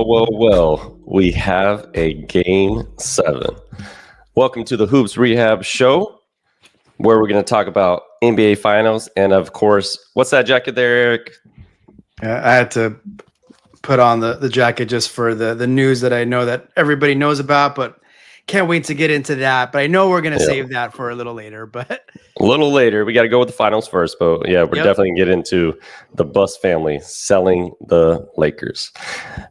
Well. We have a game 7. Welcome to the Hoops Rehab Show, where we're going to talk about NBA Finals. And of course, what's that jacket there, Eric? I had to put on the jacket just for the news that I know that everybody knows about, but can't wait to get into that. But I know we're going to save that for a little later. But a little later, we got to go with the finals first. But yeah, we're definitely going to get into the Buss family selling the Lakers.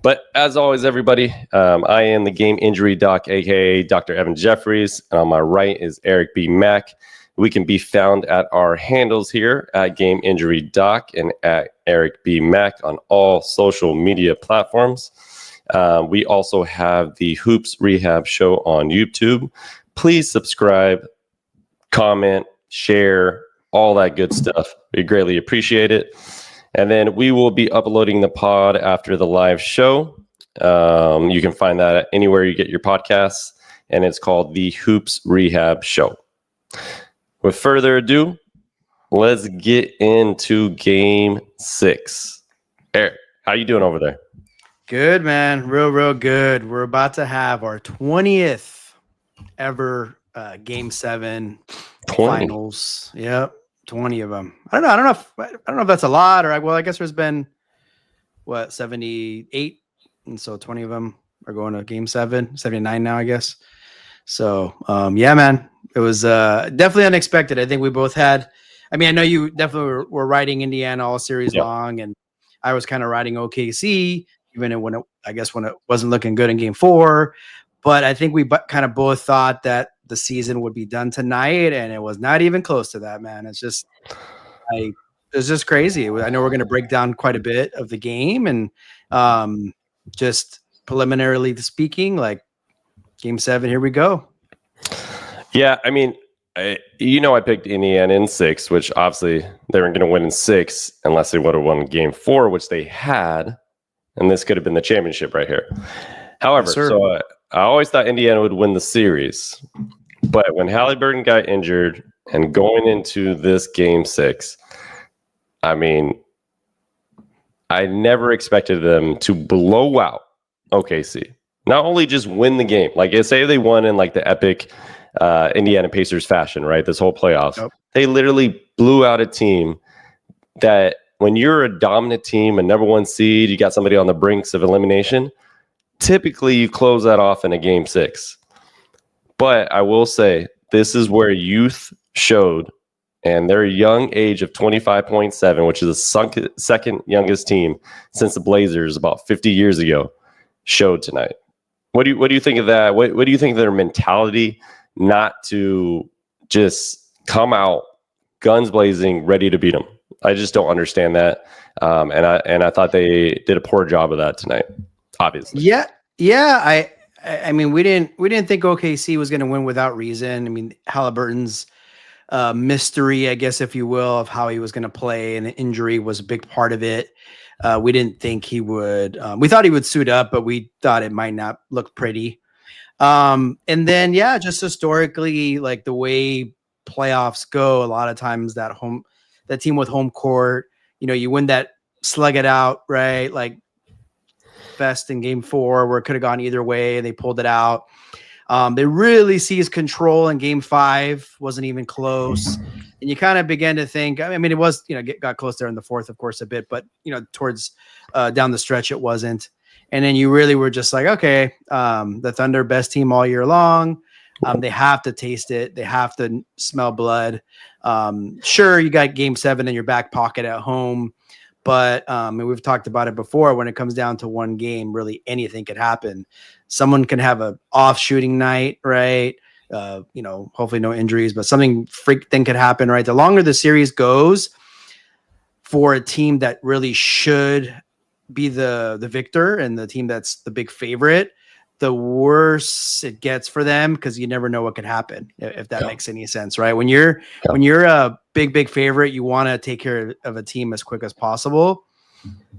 But as always, everybody, I am the game injury doc, a.k.a. Dr. Evan Jeffries. And on my right is Eric B. Mack. We can be found at our handles here at Game Injury Doc and at Eric B. Mack on all social media platforms. We also have the Hoops Rehab Show on YouTube. Please subscribe, comment, share, all that good stuff. We greatly appreciate it. And then we will be uploading the pod after the live show. You can find that anywhere you get your podcasts, and it's called the Hoops Rehab Show. With further ado, let's get into Game 6. Eric, how you doing over there? Good, man. Real good. We're about to have our 20th ever Game 7 finals. Yep, 20 of them. I don't know if that's a lot or I guess there's been 78, and so 20 of them are going to Game 7, 79 now, I guess. So, yeah, man, it was definitely unexpected. I think we both had. I mean, I know you definitely were riding Indiana all series long, and I was kind of riding OKC. Even when it wasn't looking good in Game 4, but I think we kind of both thought that the season would be done tonight, and it was not even close to that, man. It's just crazy. I know we're going to break down quite a bit of the game, and just preliminarily speaking, like Game 7, here we go. Yeah, I mean, I picked Indiana in 6, which obviously they weren't going to win in 6 unless they would have won Game 4, which they had. And this could have been the championship right here. However, I always thought Indiana would win the series. But when Haliburton got injured and going into this Game 6, I mean, I never expected them to blow out OKC. Not only just win the game. Like, say they won in like the epic Indiana Pacers fashion, right? This whole playoffs. Yep. They literally blew out a team that – when you're a dominant team, a number 1 seed, you got somebody on the brinks of elimination, typically you close that off in a Game 6. But I will say, this is where youth showed, and their young age of 25.7, which is the second youngest team since the Blazers about 50 years ago, showed tonight. What do you think of that? What do you think of their mentality not to just come out guns blazing, ready to beat them? I just don't understand that, and I thought they did a poor job of that tonight. Obviously, yeah. I mean, we didn't think OKC was going to win without reason. I mean, Haliburton's mystery, I guess, if you will, of how he was going to play, and the injury was a big part of it. We didn't think he would. We thought he would suit up, but we thought it might not look pretty. And then, just historically, like the way playoffs go, a lot of times that team with home court, you win that slug it out, right? Like best in Game 4 where it could have gone either way. They pulled it out. They really seized control in Game 5, wasn't even close. And you kind of began to think, I mean, it was, got close there in the 4th, of course, a bit, but, towards down the stretch, it wasn't. And then you really were just like, okay, the Thunder, best team all year long. They have to taste it. They have to smell blood. Sure, you got Game 7 in your back pocket at home, but and we've talked about it before. When it comes down to one game, really anything could happen. Someone can have an off shooting night, right? Hopefully no injuries, but something freak thing could happen, right? The longer the series goes for a team that really should be the victor and the team that's the big favorite, the worse it gets for them, because you never know what could happen, if that makes any sense, right? When you're a big favorite, you want to take care of a team as quick as possible,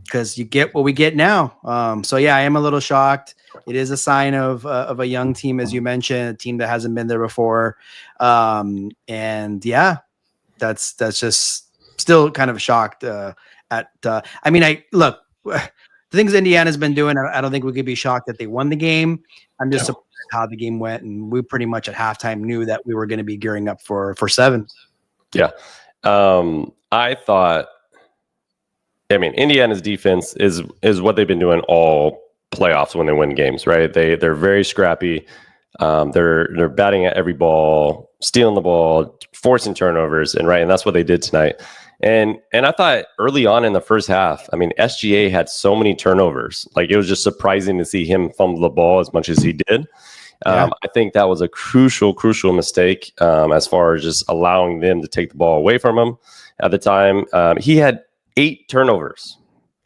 because you get what we get now. So yeah, I am a little shocked. It is a sign of a young team, as you mentioned, a team that hasn't been there before. And yeah, that's just still kind of shocked at. I mean, look. the things Indiana's been doing, I don't think we could be shocked that they won the game. I'm just surprised how the game went, and we pretty much at halftime knew that we were going to be gearing up for 7. Yeah. I thought, Indiana's defense is what they've been doing all playoffs when they win games, right? They're very scrappy. They're batting at every ball, stealing the ball, forcing turnovers, and that's what they did tonight. And I thought early on in the first half, SGA had so many turnovers. Like, it was just surprising to see him fumble the ball as much as he did. I think that was a crucial mistake as far as just allowing them to take the ball away from him at the time. He had 8 turnovers.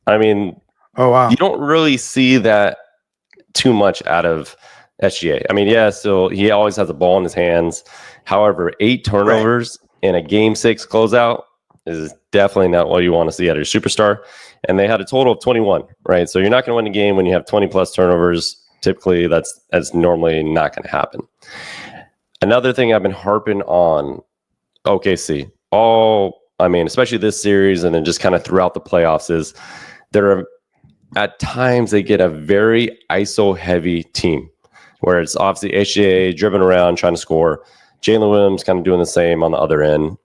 Oh, wow. You don't really see that too much out of SGA. So he always has the ball in his hands. However, 8 turnovers in a Game 6 closeout is definitely not what you want to see out of your superstar. And they had a total of 21, right? So you're not going to win the game when you have 20 plus turnovers. Typically, that's normally not going to happen. Another thing I've been harping on OKC, especially this series and then just kind of throughout the playoffs, is at times they get a very ISO-heavy team where it's obviously HGA driven around trying to score. Jalen Williams kind of doing the same on the other end.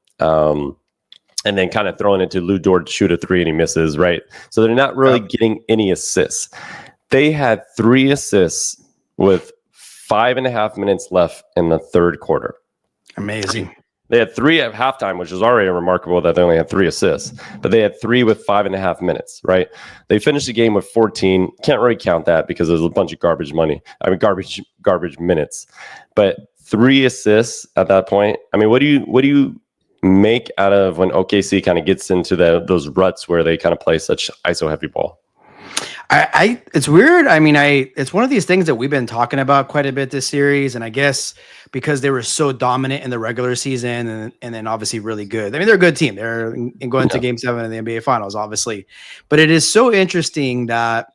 And then kind of throwing it to Lou Dort to shoot a 3 and he misses, right? So they're not really getting any assists. They had 3 assists with 5.5 minutes left in the third quarter. Amazing. They had 3 at halftime, which is already remarkable that they only had 3 assists. But they had 3 with 5.5 minutes, right? They finished the game with 14. Can't really count that because there's a bunch of garbage minutes. But 3 assists at that point. What do you make out of when OKC kind of gets into those ruts where they kind of play such ISO heavy ball? It's weird. It's one of these things that we've been talking about quite a bit this series, and I guess because they were so dominant in the regular season and then obviously really good. They're a good team. They're going to Game 7 of the NBA Finals, obviously. But it is so interesting that,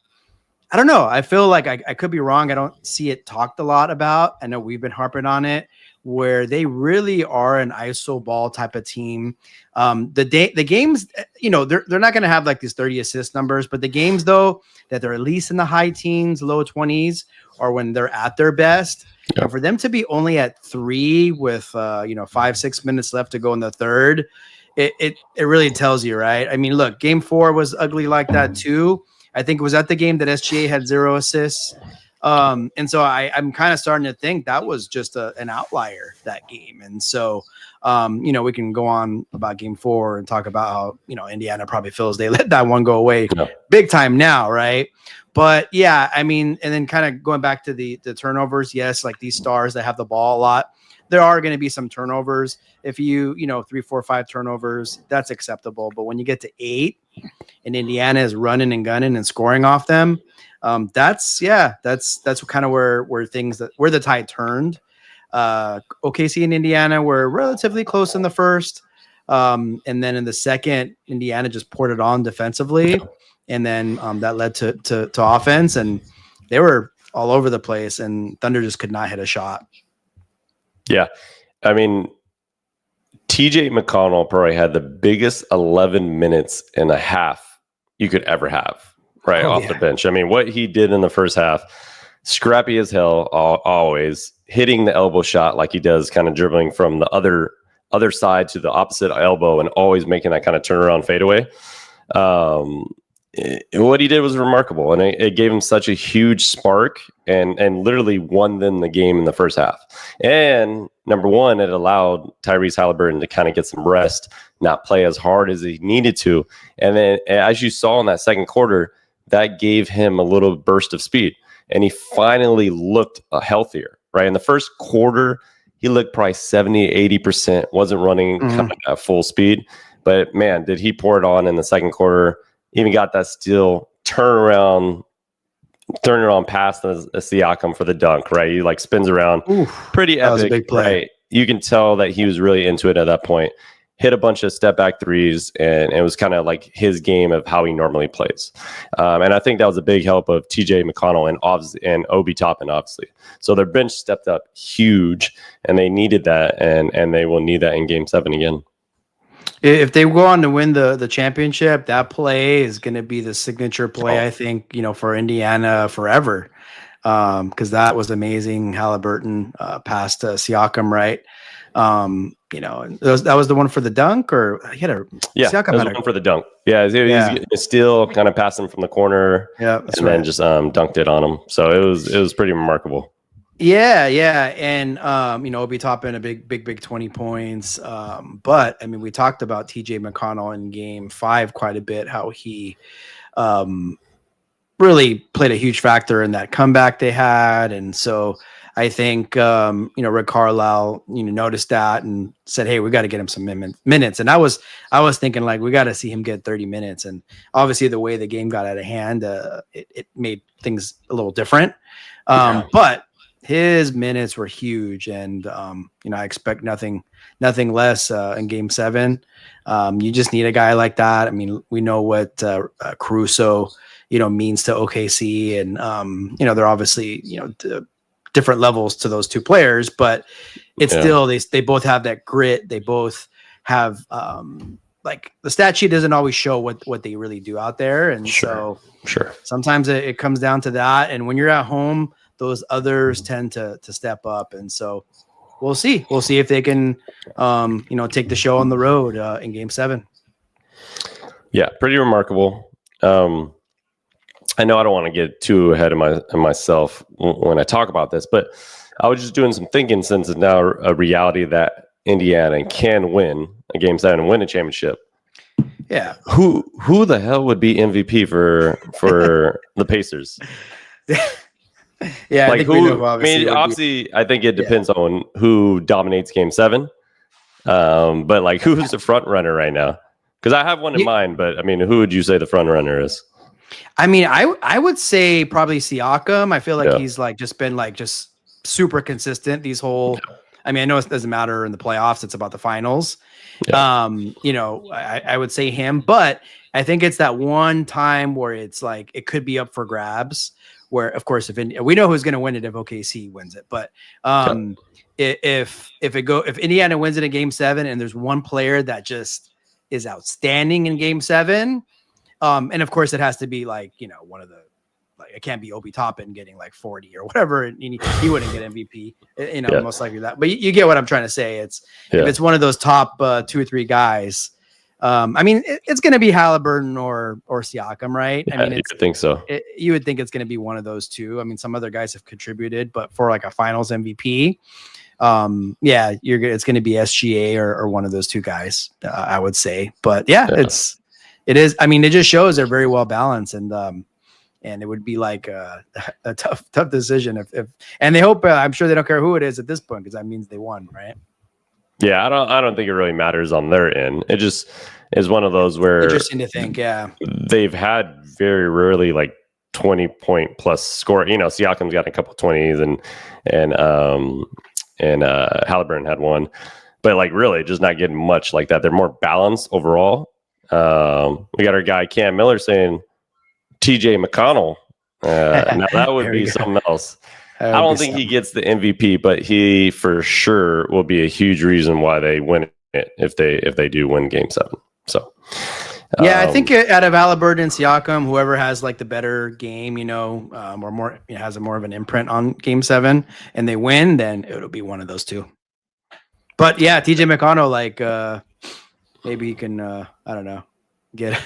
I don't know, I feel like I could be wrong. I don't see it talked a lot about. I know we've been harping on it, where they really are an ISO ball type of team. The games, they're not going to have like these 30 assist numbers, but the games though that they're at least in the high teens, low 20s, or when they're at their best. And for them to be only at 3 with 5-6 minutes left to go in the third, it really tells you, right? Look, Game 4 was ugly like that too. I think it was at the game that SGA had 0 assists. And so I'm kind of starting to think that was just an outlier, that game. And so, we can go on about Game 4 and talk about how, Indiana probably feels they let that one go away big time now. Right. But yeah, and then kind of going back to the turnovers. Yes. Like these stars that have the ball a lot, there are going to be some turnovers. If 3, 4, 5 turnovers, that's acceptable. But when you get to 8 and Indiana is running and gunning and scoring off them, that's kind of where the tide turned. OKC and Indiana were relatively close in the first. And then in the second, Indiana just poured it on defensively. And then that led to offense, and they were all over the place, and Thunder just could not hit a shot. Yeah. TJ McConnell probably had the biggest 11 minutes and a half you could ever have. Right off the bench. What he did in the first half, scrappy as hell, always hitting the elbow shot like he does, kind of dribbling from the other side to the opposite elbow and always making that kind of turnaround fadeaway. What he did was remarkable, and it gave him such a huge spark and literally won them the game in the first half. And number one, it allowed Tyrese Haliburton to kind of get some rest, not play as hard as he needed to. And then, as you saw in that second quarter, that gave him a little burst of speed, and he finally looked healthier, right? In the first quarter, he looked probably 70-80%, wasn't running kind of at full speed. But, man, did he pour it on in the second quarter. Even got that steal, turn it on past the Siakam for the dunk, right? He spins around. Oof, pretty epic, that was a big play. Right? You can tell that he was really into it at that point. Hit a bunch of step back threes, and it was kind of like his game of how he normally plays. And I think that was a big help of TJ McConnell and Obi Toppin, obviously. So their bench stepped up huge, and they needed that, and they will need that in Game 7 again. If they go on to win the championship, that play is going to be the signature play, I think, for Indiana forever. Because that was amazing. Haliburton passed Siakam, right? And that was the one for the dunk, or he had a Siakam that was the one for the dunk. Yeah, he's still kind of passing from the corner, and then just dunked it on him. So it was pretty remarkable. Yeah, and Obi Toppin a big 20 points. But I mean, we talked about TJ McConnell in Game 5 quite a bit. How he really played a huge factor in that comeback they had, and so I think Rick Carlisle noticed that and said, "Hey, we got to get him some minutes." And I was thinking like we got to see him get 30 minutes. And obviously the way the game got out of hand, it made things a little different. But his minutes were huge, and I expect nothing less in Game 7. You just need a guy like that. I mean, we know what Caruso means to OKC, and they're obviously different levels to those two players, but it's still they both have that grit. They both have like the stat sheet doesn't always show what they really do out there, and so sometimes it comes down to that. And when you're at home, those others tend to step up, and so we'll see if they can take the show on the road in Game 7. Yeah, pretty remarkable. I know I don't want to get too ahead of myself when I talk about this, but I was just doing some thinking since it's now a reality that Indiana can win a Game 7 and win a championship. Yeah. Who the hell would be MVP for the Pacers? Yeah, like obviously, I think it depends on who dominates Game 7. But like, who's the front runner right now? Because I have one in mind, but I mean, who would you say the front runner is? I mean, I would say probably Siakam. I feel like he's like just been like just super consistent these whole. I mean, I know it doesn't matter in the playoffs; it's about the finals. I would say him, but I think it's that one time where it's like it could be up for grabs. Where, of course, if we know who's going to win it if OKC wins it, but if Indiana wins it in Game 7 and there's one player that just is outstanding in Game 7. And of course, it has to be like, one of the, like, it can't be Obi Toppin getting like 40 or whatever. And he wouldn't get MVP, most likely that. But you get what I'm trying to say. If it's one of those top 2 or 3 guys, I mean, it's going to be Haliburton or Siakam, right? Yeah, I mean, I think so. You would think it's going to be one of those two. I mean, some other guys have contributed, but for like a Finals MVP, it's going to be SGA or one of those two guys, I would say. But it is. I mean, it just shows they're very well balanced, and it would be like a tough decision if and they hope. I'm sure they don't care who it is at this point because that means they won, right? Yeah, I don't think it really matters on their end. It just is one of those where interesting to think. Yeah, they've had very rarely like 20-point plus score. Siakam's got a couple 20s, and Haliburton had one, but like really just not getting much like that. They're more balanced overall. We got our guy Cam Miller saying TJ McConnell. Now that would be something else. I don't think he gets the MVP, but he for sure will be a huge reason why they win it if they do win Game 7. So I think out of Haliburton and Siakam, whoever has like the better game, or more has a more of an imprint on Game 7, and they win, then it'll be one of those two. But yeah, TJ McConnell, like maybe he can, I don't know, get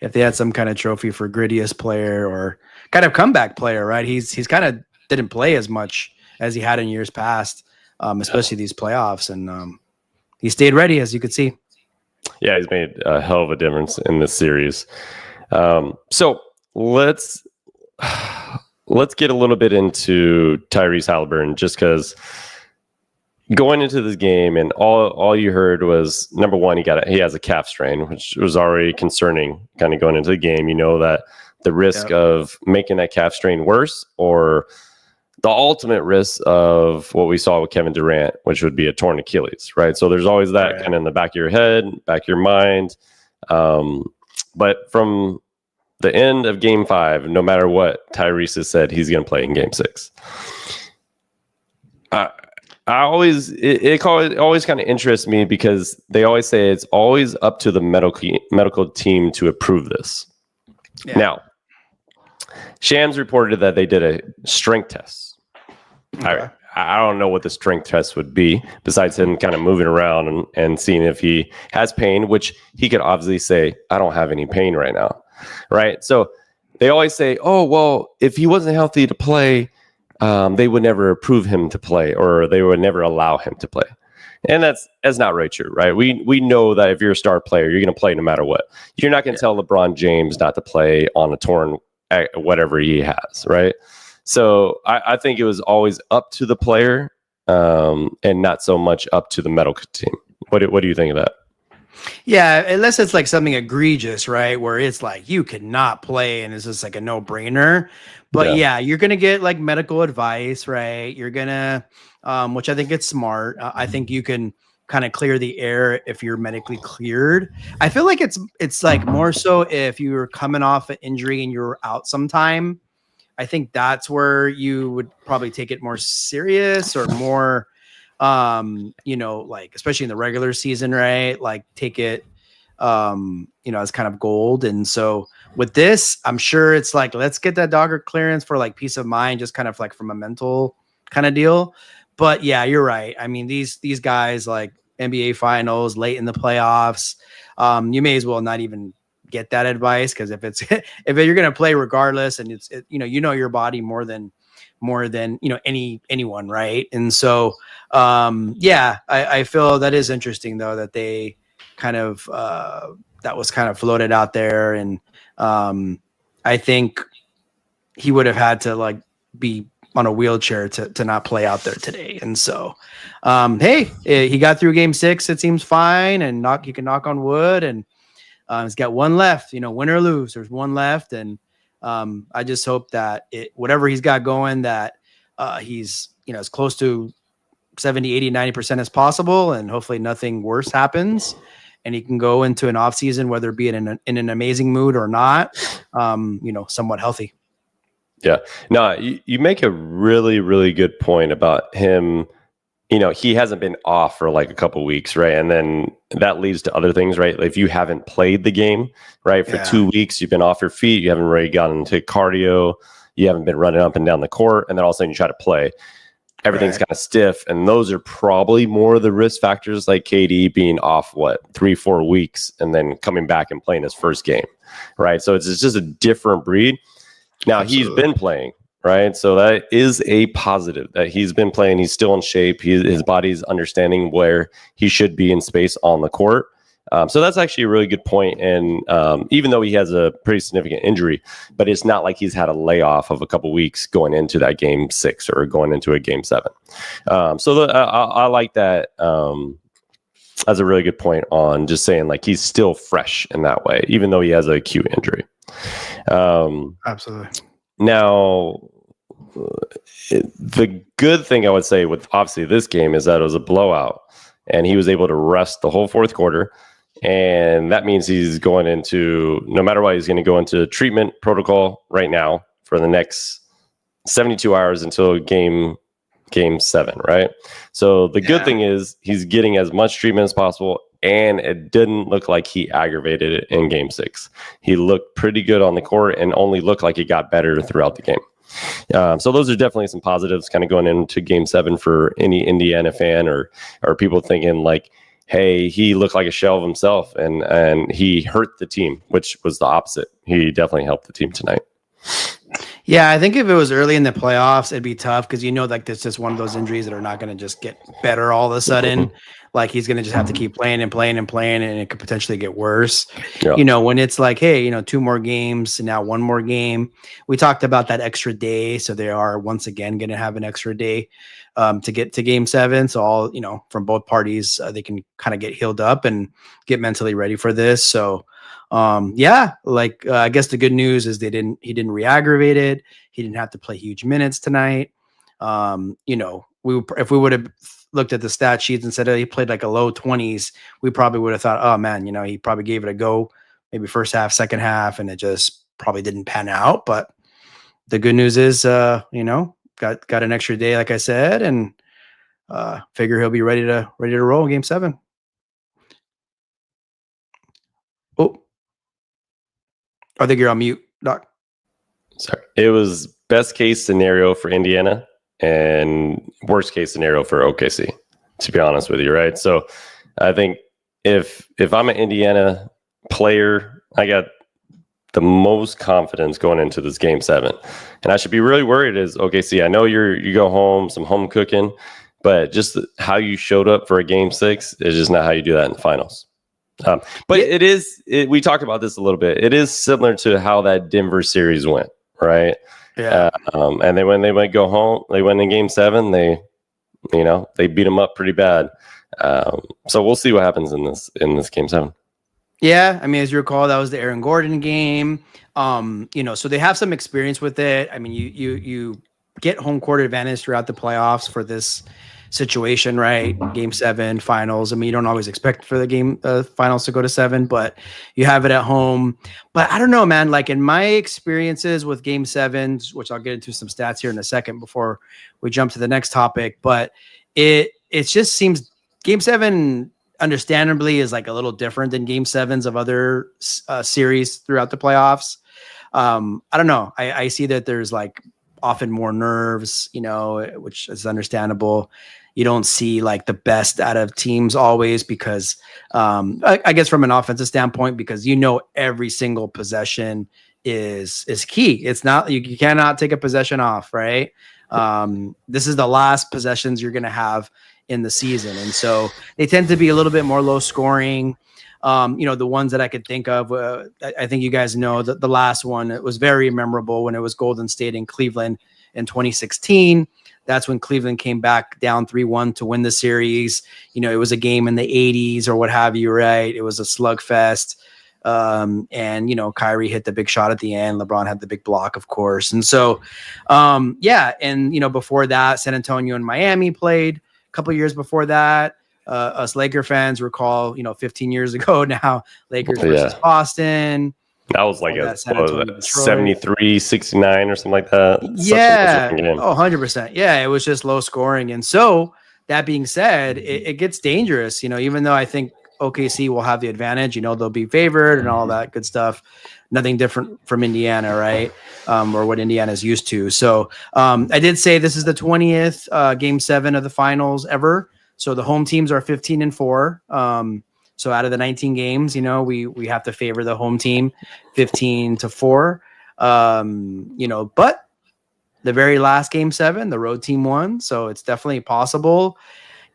if they had some kind of trophy for grittiest player or kind of comeback player, right? He's kind of didn't play as much as he had in years past, especially these playoffs, and he stayed ready, as you could see. Yeah, he's made a hell of a difference in this series. So let's get a little bit into Tyrese Haliburton, just because going into this game and all you heard was, number one, he has a calf strain, which was already concerning kind of going into the game. That the risk of making that calf strain worse, or the ultimate risk of what we saw with Kevin Durant, which would be a torn Achilles, right? So there's always that kind of in the back of your head, back of your mind. But from the end of Game 5, no matter what Tyrese has said, he's going to play in Game 6. it always kind of interests me because they always say it's always up to the medical team to approve this. Yeah. Now, Shams reported that they did a strength test. Okay. I don't know what the strength test would be besides him kind of moving around and seeing if he has pain, which he could obviously say, I don't have any pain right now. Right. So they always say, oh, well, if he wasn't healthy to play, they would never approve him to play, or they would never allow him to play. And that's not really true, right? We know that if you're a star player, you're going to play no matter what. You're not going to tell LeBron James not to play on a torn whatever he has, right? So I think it was always up to the player and not so much up to the medical team. What do you think of that? Yeah, unless it's like something egregious, right? Where it's like you cannot play and it's just like a no-brainer. But yeah, you're going to get like medical advice, right? You're going to, which I think it's smart. I think you can kind of clear the air if you're medically cleared. I feel like it's like more so if you're coming off an injury and you're out sometime. I think that's where you would probably take it more serious or more, like especially in the regular season, right? Like take it, as kind of gold. And so with this, I'm sure it's like, let's get that doctor clearance for like peace of mind, just kind of like from a mental kind of deal. But yeah, you're right. I mean, these guys like NBA finals, late in the playoffs, you may as well not even get that advice, because if you're going to play regardless, and it's your body more than anyone, right? And so I feel that is interesting though, that they kind of that was kind of floated out there, and I think he would have had to like be on a wheelchair to not play out there today. And so hey, he got through game 6, it seems fine, and he can knock on wood, and he's got one left, win or lose, there's one left. And I just hope that whatever he's got going, that he's, as close to 70, 80, 90% as possible. And hopefully nothing worse happens. And he can go into an off season, whether it be in an amazing mood or not, somewhat healthy. Yeah, no, you make a really, really good point about him. He hasn't been off for like a couple weeks, right? And then that leads to other things, right? If you haven't played the game, right, for 2 weeks, you've been off your feet, you haven't really gotten into cardio, you haven't been running up and down the court, and then all of a sudden you try to play. Everything's kind of stiff, and those are probably more of the risk factors, like KD being off, 3-4 weeks, and then coming back and playing his first game, right? So it's just a different breed. Now, Absolutely. He's been playing. Right. So that is a positive that he's been playing. He's still in shape. His body's understanding where he should be in space on the court. So that's actually a really good point. And even though he has a pretty significant injury, but it's not like he's had a layoff of a couple weeks going into that game 6 or going into a game 7. I like that as a really good point on just saying like he's still fresh in that way, even though he has an acute injury. Absolutely. Now, the good thing I would say with obviously this game is that it was a blowout, and he was able to rest the whole fourth quarter. And that means he's going into, no matter what, he's going to go into treatment protocol right now for the next 72 hours until game 7, right? So the good thing is he's getting as much treatment as possible, and it didn't look like he aggravated it in game 6. He looked pretty good on the court and only looked like he got better throughout the game. So those are definitely some positives kind of going into game 7 for any Indiana fan or people thinking like, hey, he looked like a shell of himself and he hurt the team, which was the opposite. He definitely helped the team tonight. Yeah, I think if it was early in the playoffs, it'd be tough because like that's just one of those injuries that are not going to just get better all of a sudden. Like he's going to just have to keep playing, and it could potentially get worse. Yeah. When it's like, hey, 2 more games and now 1 more game. We talked about that extra day, so they are once again going to have an extra day to get to game 7. So all from both parties, they can kind of get healed up and get mentally ready for this. So. I guess the good news is he didn't re-aggravate it. He didn't have to play huge minutes tonight. If we would have looked at the stat sheets and said he played like a low 20s, we probably would have thought, oh man, he probably gave it a go, maybe first half, second half, and it just probably didn't pan out. But the good news is, got an extra day, like I said, and figure he'll be ready to roll in Game 7. Oh, I think you're on mute, Doc. Sorry. It was best case scenario for Indiana and worst case scenario for OKC, to be honest with you, right? So I think if I'm an Indiana player, I got the most confidence going into this Game 7. And I should be really worried as OKC. I know you go home, some home cooking, but just how you showed up for a Game 6 is just not how you do that in the finals. But yeah. We talked about this a little bit. It is similar to how that Denver series went, right? Yeah. And then when they went go home, they went in Game 7. They beat them up pretty bad. So we'll see what happens in this Game 7. Yeah, I mean, as you recall, that was the Aaron Gordon game. So they have some experience with it. I mean, you get home court advantage throughout the playoffs for this situation, right? Game 7 finals. I mean, you don't always expect for the game finals to go to 7, but you have it at home. But I don't know, man. Like in my experiences with Game 7s, which I'll get into some stats here in a second before we jump to the next topic, but it just seems Game 7 understandably is like a little different than Game 7s of other series throughout the playoffs. I don't know. I see that there's like often more nerves, which is understandable. You don't see like the best out of teams always because I guess from an offensive standpoint, because every single possession is key. It's not, you cannot take a possession off, right? This is the last possessions you're going to have in the season. And so they tend to be a little bit more low scoring. The ones that I could think of, I think you guys know that the last one, it was very memorable when it was Golden State and Cleveland in 2016. That's when Cleveland came back down 3-1 to win the series. It was a game in the 80s or what have you, right? It was a slugfest. And Kyrie hit the big shot at the end. LeBron had the big block, of course. And so, before that, San Antonio and Miami played a couple years before that. Us Laker fans recall, 15 years ago now, Lakers versus Boston. That was like a 73-69 or something like that. Yeah. 100%. Yeah. It was just low scoring. And so that being said, it gets dangerous, even though I think OKC will have the advantage, they'll be favored and all that good stuff. Nothing different from Indiana, right? Or what Indiana is used to. So I did say this is the 20th Game 7 of the finals ever. So the home teams are 15-4. So out of the 19 games, we have to favor the home team 15-4. But the very last Game 7, the road team won. So it's definitely possible.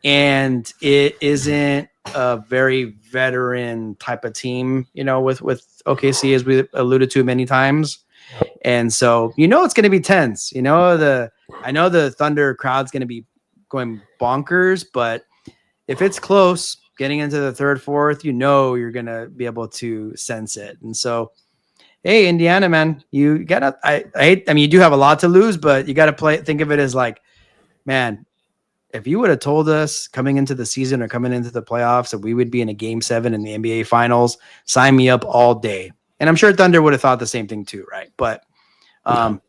And it isn't a very veteran type of team, with OKC, as we alluded to many times. And so, it's going to be tense. I know the Thunder crowd's going to be going bonkers, but if it's close, getting into the third, fourth, you're going to be able to sense it. And so, hey, Indiana, man, you gotta, I mean, you do have a lot to lose, but you got to think of it as like, man, if you would have told us coming into the season or coming into the playoffs that we would be in a Game 7 in the NBA Finals, sign me up all day. And I'm sure Thunder would have thought the same thing too, right? But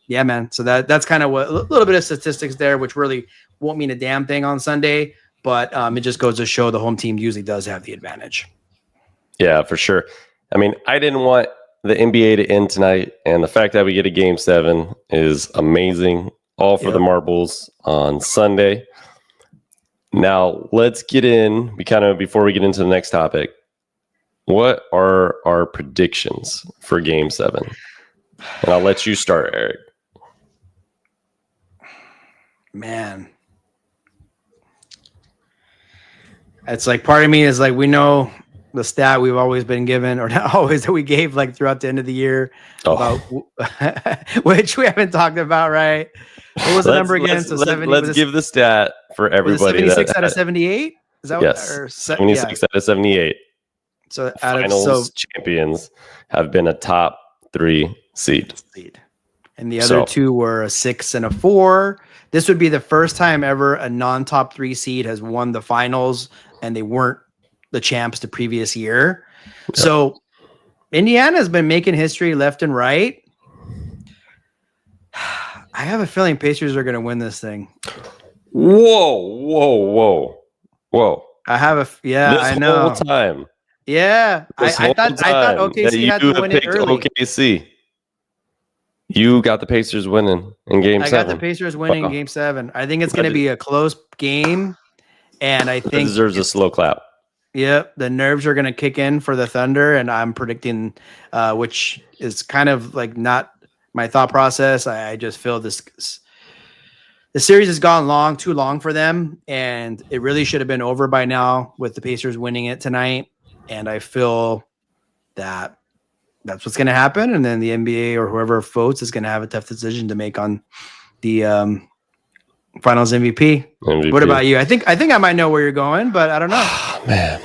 yeah, man. So that's kind of a little bit of statistics there, which really won't mean a damn thing on Sunday, but it just goes to show the home team usually does have the advantage. Yeah, for sure. I mean, I didn't want the NBA to end tonight, and the fact that we get a Game 7 is amazing. All for the marbles on Sunday. Now, let's get in, before we get into the next topic, what are our predictions for Game 7? And I'll let you start, Eric. Man. It's like part of me is like, we know the stat we've always been given, or not always, that we gave like throughout the end of the year, about which we haven't talked about, right? What was the number again? Let's give the stat for everybody. 76 out of 78? Is that yes, what? 76 out of 78. So finals champions have been a top 3 seed. And the other two were a 6 and a 4. This would be the first time ever a non-top 3 seed has won the finals, and they weren't the champs the previous year. Yep. So Indiana has been making history left and right. I have a feeling Pacers are going to win this thing. Whoa. I have I This know. whole time. Yeah, I thought OKC had to win it early. OKC. You got the Pacers winning in game 7. I got the Pacers winning in game 7. I think it's going to be a close game, and I think it deserves a slow clap. Yep, the nerves are going to kick in for the Thunder, and I'm predicting, which is kind of like not my thought process. I just feel the series has gone too long for them, and it really should have been over by now with the Pacers winning it tonight. And I feel that that's what's going to happen, and then the NBA or whoever votes is going to have a tough decision to make on the Finals MVP. What about you? I think I might know where you're going, but I don't know. Man.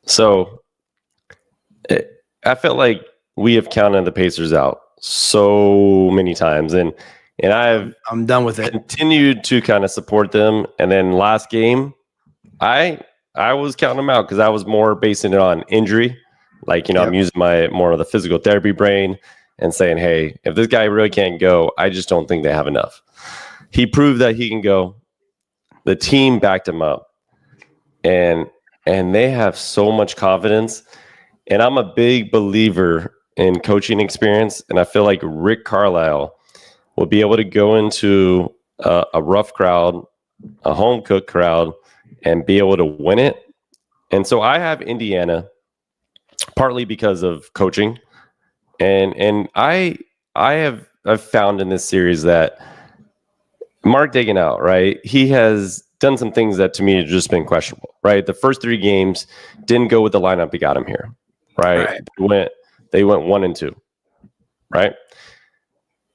So I felt like we have counted the Pacers out so many times, and I'm done with it. Continued to kind of support them, and then last game, I was counting them out because I was more basing it on injury. Like, I'm using my more of the physical therapy brain and saying, hey, if this guy really can't go, I just don't think they have enough. He proved that he can go. The team backed him up, and they have so much confidence. And I'm a big believer in coaching experience, and I feel like Rick Carlisle will be able to go into a rough crowd, a home cooked crowd, and be able to win it. And so I have Indiana, partly because of coaching, and I've found in this series that Mark Daigneault, right? He has done some things that to me have just been questionable, right? The first 3 games didn't go with the lineup that got him here, right? They went 1 and 2, right?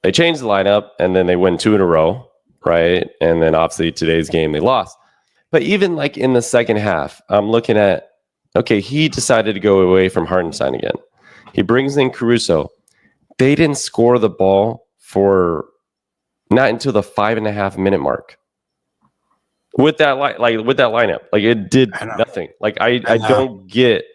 They changed the lineup, and then they win 2 in a row, right? And then obviously today's game they lost. But even like in the second half, I'm looking at, okay, he decided to go away from Hartenstein again. He brings in Caruso. They didn't score the ball for not until the 5.5 minute mark. With that lineup, like it did nothing. Like I don't get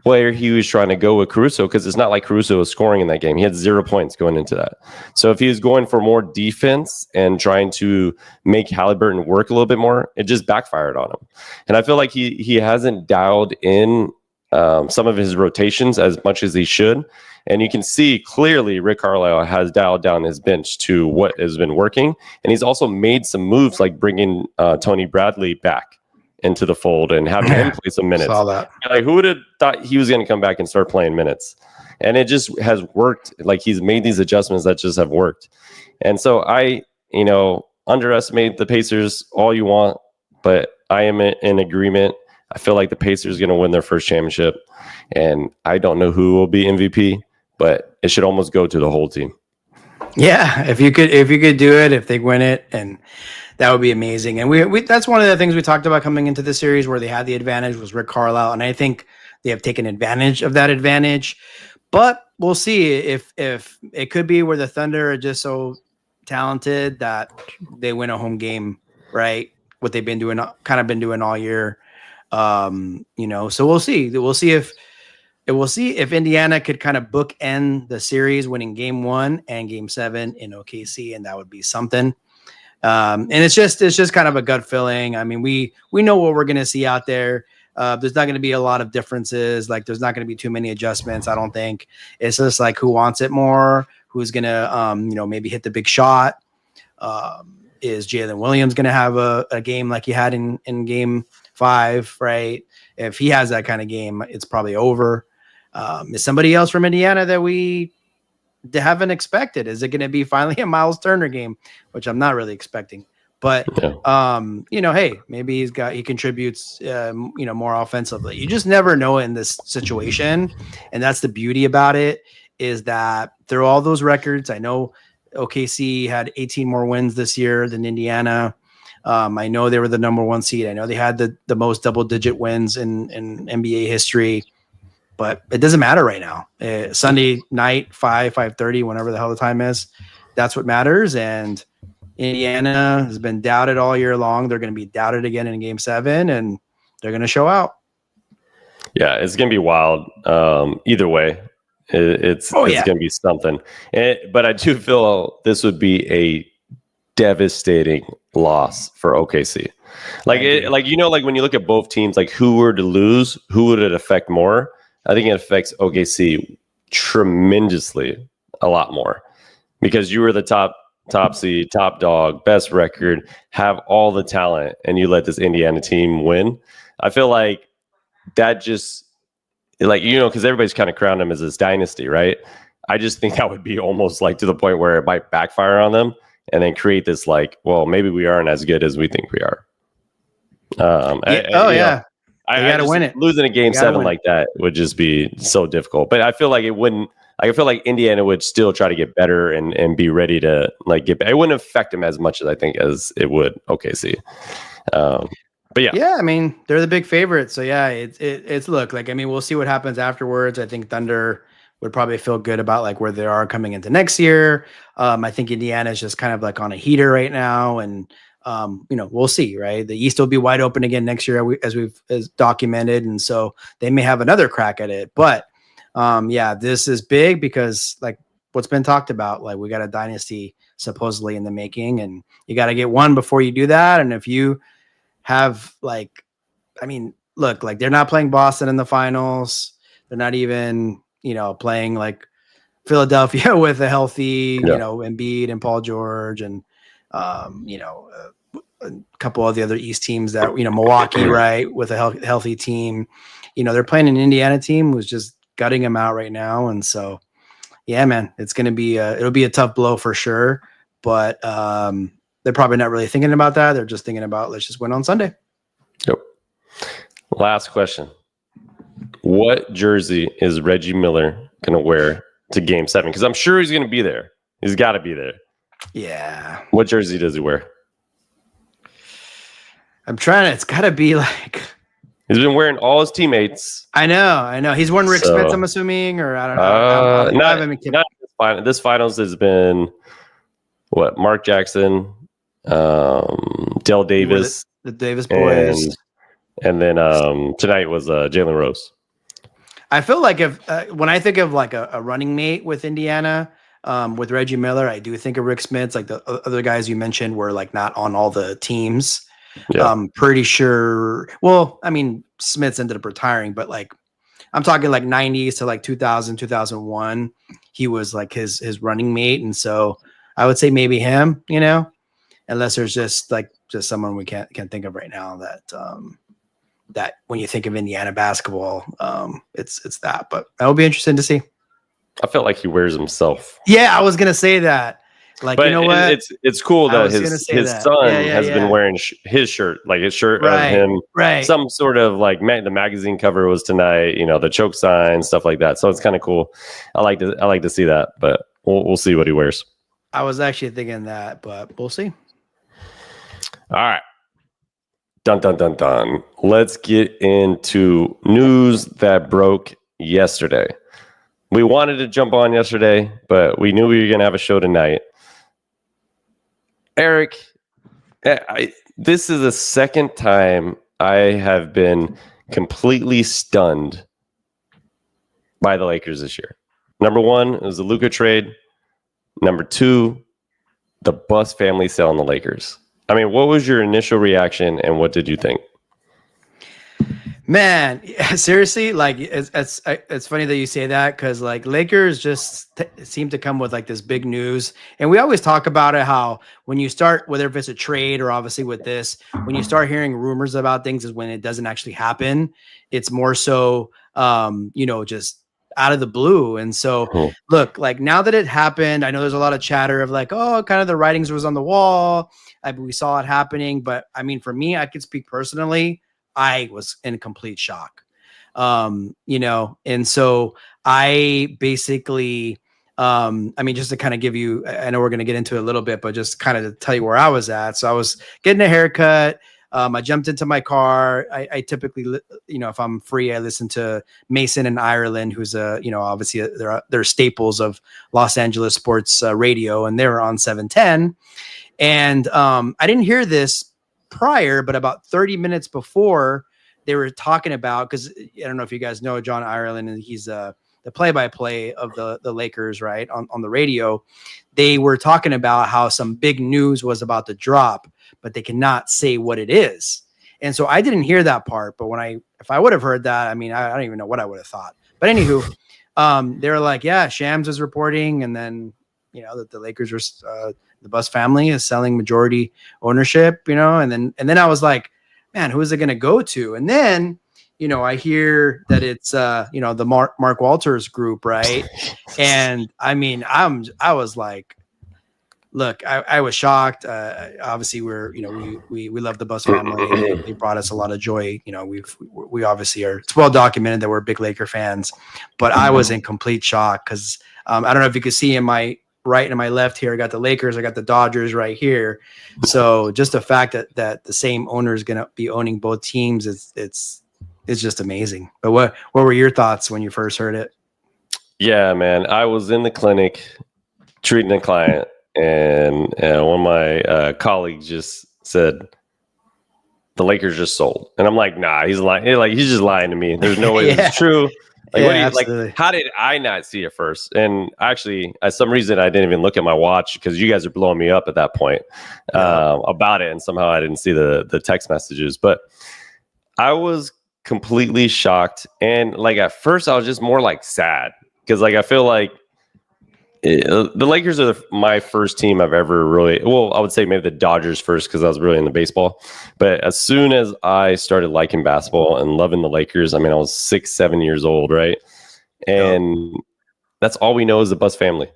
where he was trying to go with Caruso, because it's not like Caruso was scoring in that game. He had 0 points going into that. So if he was going for more defense and trying to make Haliburton work a little bit more, it just backfired on him. And I feel like he hasn't dialed in some of his rotations as much as he should. And you can see clearly Rick Carlisle has dialed down his bench to what has been working. And he's also made some moves like bringing Tony Bradley back into the fold and having him play some minutes. Saw that. Like, who would have thought he was going to come back and start playing minutes? And it just has worked. Like, he's made these adjustments that just have worked. And so I, underestimate the Pacers all you want, but I am in agreement. I feel like the Pacers are going to win their first championship, and I don't know who will be MVP, but it should almost go to the whole team. Yeah, if you could do it, if they win it, and that would be amazing. And we that's one of the things we talked about coming into the series where they had the advantage was Rick Carlisle, and I think they have taken advantage of that advantage. But we'll see if it could be where the Thunder are just so talented that they win a home game, right? What they've been doing all year. So we'll see. We'll see if Indiana could kind of bookend the series, winning game 1 and game 7 in OKC, and that would be something. And it's just kind of a gut feeling. I mean, we know what we're going to see out there. There's not going to be a lot of differences. Like, there's not going to be too many adjustments, I don't think. It's just like who wants it more, who's going to, maybe hit the big shot. Is Jalen Williams going to have a game like he had in game 5, right? If he has that kind of game, it's probably over. Is somebody else from Indiana that we haven't expected? Is it going to be finally a Miles Turner game, which I'm not really expecting? But hey, maybe he contributes, more offensively. You just never know in this situation, and that's the beauty about it. Is that through all those records, I know OKC had 18 more wins this year than Indiana. I know they were the number 1 seed. I know they had the most double-digit wins in NBA history. But it doesn't matter right now. Sunday night, 5:30, whenever the hell the time is, that's what matters. And Indiana has been doubted all year long. They're going to be doubted again in game 7, and they're going to show out. Yeah, it's going to be wild. Either way, it's going to be something. But I do feel this would be a devastating loss for OKC. Like when you look at both teams, like who were to lose, who would it affect more? I think it affects OKC tremendously, a lot more, because you were the top seed, top dog, best record, have all the talent, and you let this Indiana team win. I feel like that just because everybody's kind of crowned them as this dynasty, right? I just think that would be almost like to the point where it might backfire on them and then create this maybe we aren't as good as we think we are. Yeah. I got to win it. Losing a game 7 like that would just be so difficult. But I feel like it wouldn't. I feel like Indiana would still try to get better and be ready to get. It wouldn't affect them as much as I think as it would OKC. But yeah. I mean, they're the big favorite. So yeah, it's look like. I mean, we'll see what happens afterwards. I think Thunder would probably feel good about like where they are coming into next year. I think Indiana is just kind of like on a heater right now, and we'll see. Right, the East will be wide open again next year, as documented, and so they may have another crack at it. But this is big because like what's been talked about, like we got a dynasty supposedly in the making, and you got to get one before you do that. And if you have look, like they're not playing Boston in the finals. They're not even, playing like Philadelphia with a healthy, Embiid and Paul George and, a couple of the other East teams that, Milwaukee, right, with a healthy team. They're playing an Indiana team who's just gutting them out right now. And so, yeah, man, it's going to be, it'll be a tough blow for sure. But they're probably not really thinking about that. They're just thinking about, let's just win on Sunday. Yep. Last question. What jersey is Reggie Miller going to wear to Game 7? Because I'm sure he's going to be there. He's got to be there. Yeah. What jersey does he wear? I'm trying to. It's got to be like. He's been wearing all his teammates. I know. He's worn Rick Smith, I'm assuming, or I don't know. This finals has been what? Mark Jackson, Dale Davis, the Davis boys, and then tonight was Jalen Rose. I feel like if when I think of like a running mate with Indiana, with Reggie Miller, I do think of Rick Smith. Like the other guys you mentioned were like not on all the teams. Yeah. Pretty sure. Well, I mean, Smith's ended up retiring, but like I'm talking like 90s to like 2000, 2001. He was like his running mate, and so I would say maybe him. Unless there's just someone we can't think of right now that when you think of Indiana basketball, it's that. But that would be interesting to see. I felt like he wears himself. Yeah, I was gonna say that. Like, but what? It's cool that his son has been wearing his shirt, like his shirt of him. Right. Some sort of like the magazine cover was tonight. The choke sign, stuff like that. So it's kind of cool. I like to see that, but we'll see what he wears. I was actually thinking that, but we'll see. All right. Dun, dun, dun, dun. Let's get into news that broke yesterday. We wanted to jump on yesterday, but we knew we were going to have a show tonight. Eric, this is the second time I have been completely stunned by the Lakers this year. Number one, it was the Luka trade. Number two, the Buss family sale on the Lakers. I mean, what was your initial reaction and what did you think? Man, seriously, like it's funny that you say that because like Lakers just seem to come with like this big news, and we always talk about it how when you start, whether if it's a trade or obviously with this, when you start hearing rumors about things is when it doesn't actually happen. It's more so, just out of the blue. And so, look, like now that it happened, I know there's a lot of chatter of like, oh, kind of the writings was on the wall. We saw it happening, but I mean, for me, I could speak personally. I was in complete shock, and so I basically, just to kind of give you, I know we're going to get into it a little bit, but just kind of to tell you where I was at. So I was getting a haircut. I jumped into my car. I typically, if I'm free, I listen to Mason in Ireland, who's obviously they're staples of Los Angeles sports radio, and they were on 710. And I didn't hear this prior, but about 30 minutes before, they were talking about, because I don't know if you guys know John Ireland, and he's the the play-by-play of the Lakers, right, on the radio, they were talking about how some big news was about to drop, but they cannot say what it is. And so I didn't hear that part, but if I would have heard that, I mean, I don't even know what I would have thought. But anywho, they were like, yeah, Shams is reporting, and then that the Lakers are the Buss family is selling majority ownership, and then I was like, man, who is it going to go to? And then I hear that it's the Mark Walters group, right? And I mean, I was like, look, I was shocked. Obviously, we love the Buss family. They brought us a lot of joy. We obviously it's well documented that we're big Laker fans, but I was in complete shock because I don't know if you could see in my right and my left here, I got the Lakers, I got the Dodgers right here. So just the fact that the same owner is going to be owning both teams, it's just amazing. But what were your thoughts when you first heard it? Yeah, man, I was in the clinic treating a client, and one of my colleagues just said, the Lakers just sold. And I'm like, nah, he's lying. Like, he's just lying to me. There's no way this is true. Like, how did I not see it first? And actually, at some reason, I didn't even look at my watch because you guys are blowing me up at that point about it. And somehow I didn't see the text messages. But I was completely shocked. And like at first, I was just more like sad because like I feel like the Lakers are my first team I've ever really, well, I would say maybe the Dodgers first because I was really into baseball. But as soon as I started liking basketball and loving the Lakers, I mean, I was 6-7 years old, right? And that's all we know is the Buss family,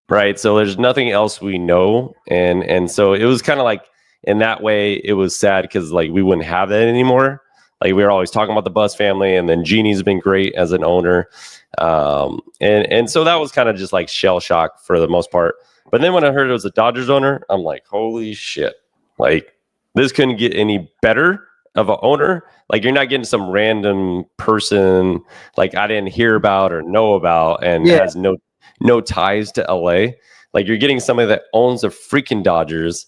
right? So there's nothing else we know. And so it was kind of like, in that way, it was sad because like we wouldn't have that anymore. Like we were always talking about the Buss family, and then Jeannie's been great as an owner. And so that was kind of just like shell shock for the most part. But then when I heard it was a Dodgers owner, I'm like, holy shit. Like this couldn't get any better of an owner. Like you're not getting some random person like I didn't hear about or know about and has no ties to LA. Like you're getting somebody that owns the freaking Dodgers.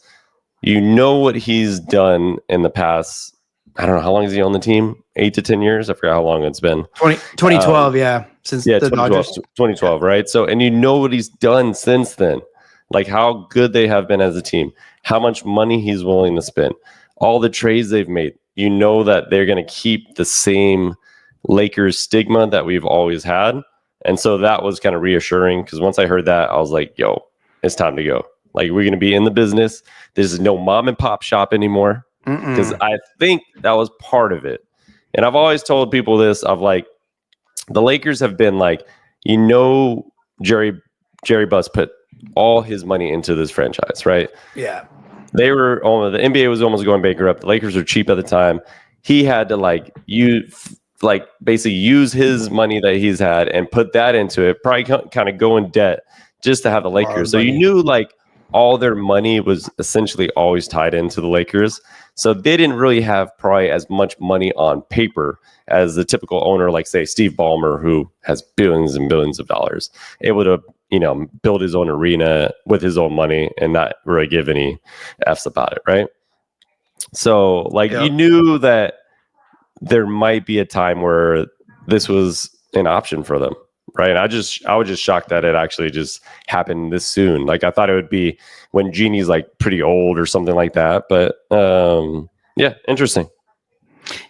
You know what he's done in the past. I don't know, how long has he owned the team? 8 to 10 years? I forgot how long it's been. 2012, since the 2012, right? So, and you know what he's done since then. Like how good they have been as a team, how much money he's willing to spend, all the trades they've made. You know that they're going to keep the same Lakers stigma that we've always had. And so that was kind of reassuring because once I heard that, I was like, yo, it's time to go. Like we're going to be in the business. There's no mom and pop shop anymore. Because I think that was part of it. And I've always told people this of like, the Lakers have been like, Jerry Buss put all his money into this franchise, right? Yeah. The NBA was almost going bankrupt. The Lakers were cheap at the time. He had to basically use his money that he's had and put that into it, probably kind of go in debt just to have the Lakers. So you knew like all their money was essentially always tied into the Lakers. So they didn't really have probably as much money on paper as the typical owner, like say Steve Ballmer, who has billions and billions of dollars, able to, build his own arena with his own money and not really give any F's about it. Right. So you knew that there might be a time where this was an option for them. Right. I was just shocked that it actually just happened this soon. Like I thought it would be when Jeannie's like pretty old or something like that. But yeah, interesting.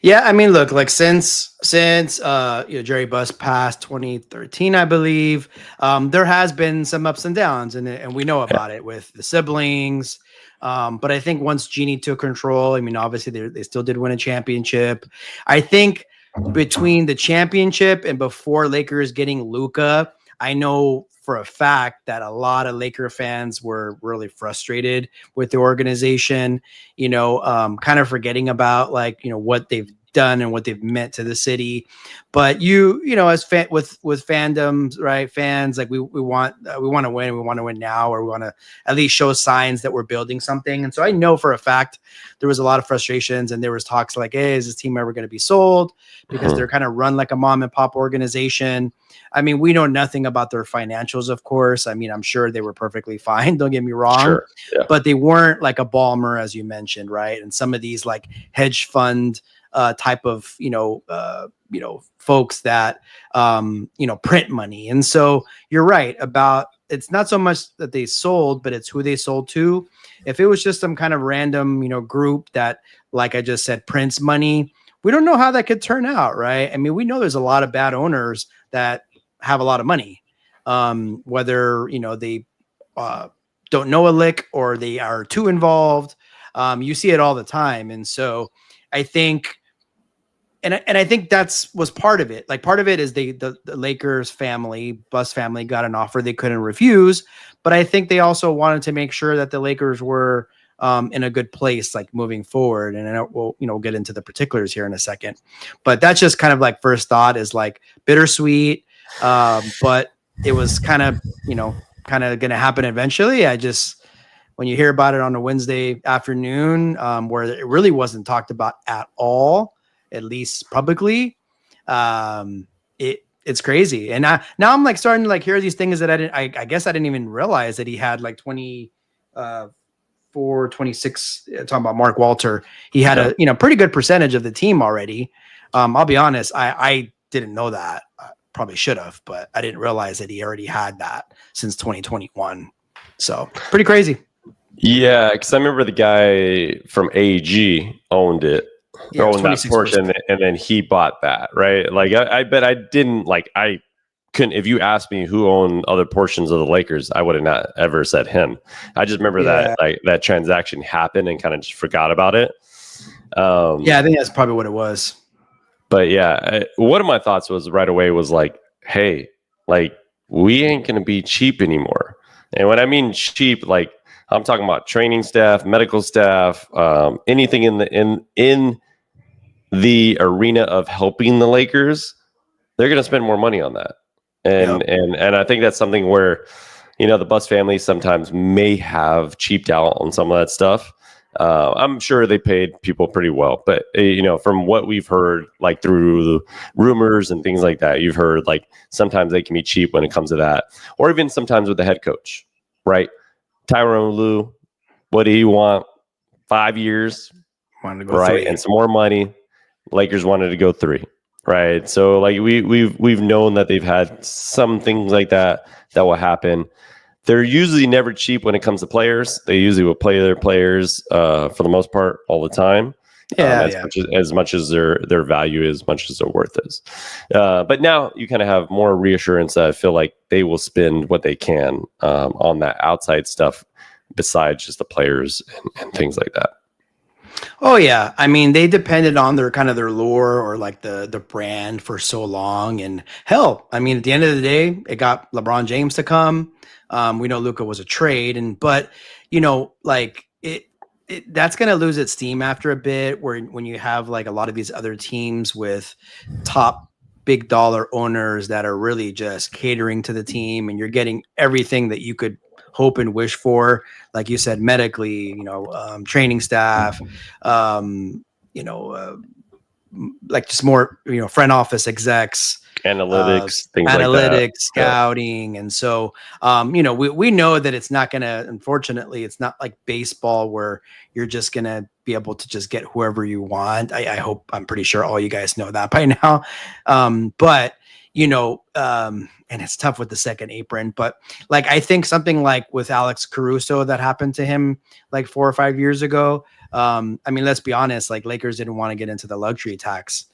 Yeah, I mean, look, like since Jerry Buss passed 2013, I believe, there has been some ups and downs, and we know about it with the siblings. But I think once Jeannie took control, I mean, obviously they still did win a championship. I think between the championship and before Lakers getting Luka, I know for a fact that a lot of Laker fans were really frustrated with the organization, kind of forgetting about what they've done and what they've meant to the city. But as with fandoms, right? Fans, like we want to win, and we want to win now, or we want to at least show signs that we're building something. And so I know for a fact there was a lot of frustrations, and there was talks like, hey, is this team ever going to be sold? Because they're kind of run like a mom and pop organization. I mean, we know nothing about their financials, of course. I mean, I'm sure they were perfectly fine. Don't get me wrong, but they weren't like a Ballmer, as you mentioned, right? And some of these like hedge fund type of, folks that, print money. And so you're right about, it's not so much that they sold, but it's who they sold to. If it was just some kind of random, group that, like I just said, prints money, we don't know how that could turn out, right? I mean, we know there's a lot of bad owners that have a lot of money, whether, they don't know a lick or they are too involved. You see it all the time. And so I think, and I think was part of it. Like part of it is the Lakers Buss family got an offer they couldn't refuse, but I think they also wanted to make sure that the Lakers were in a good place, like moving forward. And we'll get into the particulars here in a second, but that's just kind of like first thought is like bittersweet. But it was kind of going to happen eventually. When you hear about it on a Wednesday afternoon, where it really wasn't talked about at all, at least publicly, it's crazy. And now I'm like starting to like hear these things that I guess I didn't even realize that he had like 26, talking about Mark Walter. He had a pretty good percentage of the team already. I'll be honest, I didn't know that. I probably should have, but I didn't realize that he already had that since 2021. So pretty crazy. Yeah, because I remember the guy from AG owned it. Yeah, owned that portion, and then he bought that, right? Like I bet I didn't I couldn't. If you asked me who owned other portions of the Lakers, I would have not ever said him. I just remember that that transaction happened and kind of just forgot about it. I think that's probably what it was. But yeah, one of my thoughts was right away was like, hey, like we ain't gonna be cheap anymore. And when I mean cheap, like I'm talking about training staff, medical staff, anything in the arena of helping the Lakers, they're going to spend more money on that. And I think that's something where, the Buss family sometimes may have cheaped out on some of that stuff. I'm sure they paid people pretty well, but from what we've heard, like through the rumors and things like that, you've heard like sometimes they can be cheap when it comes to that, or even sometimes with the head coach, right? Tyronn Lue, what do you want? 5 years, wanted to go right? 3. And some more money. Lakers wanted to go 3, right? So like we've known that they've had some things like that will happen. They're usually never cheap when it comes to players. They usually will play their players for the most part all the time. As much as their value is, as much as their worth is. But now you kind of have more reassurance that I feel like they will spend what they can on that outside stuff besides just the players and things like that. Oh yeah. I mean, they depended on their lure or like the brand for so long. And hell, I mean, at the end of the day, it got LeBron James to come. We know Luka was a trade, but that's going to lose its steam after a bit when you have like a lot of these other teams with top big dollar owners that are really just catering to the team, and you're getting everything that you could hope and wish for, like you said, medically, training staff, like just more, front office execs, analytics, things like that. Scouting. And so, we know that it's not going to, unfortunately, it's not like baseball where you're just going to be able to just get whoever you want. I'm pretty sure all you guys know that by now. But, and it's tough with the second apron, but like, I think something like with Alex Caruso that happened to him like 4 or 5 years ago. I mean, let's be honest, like Lakers didn't want to get into the luxury tax.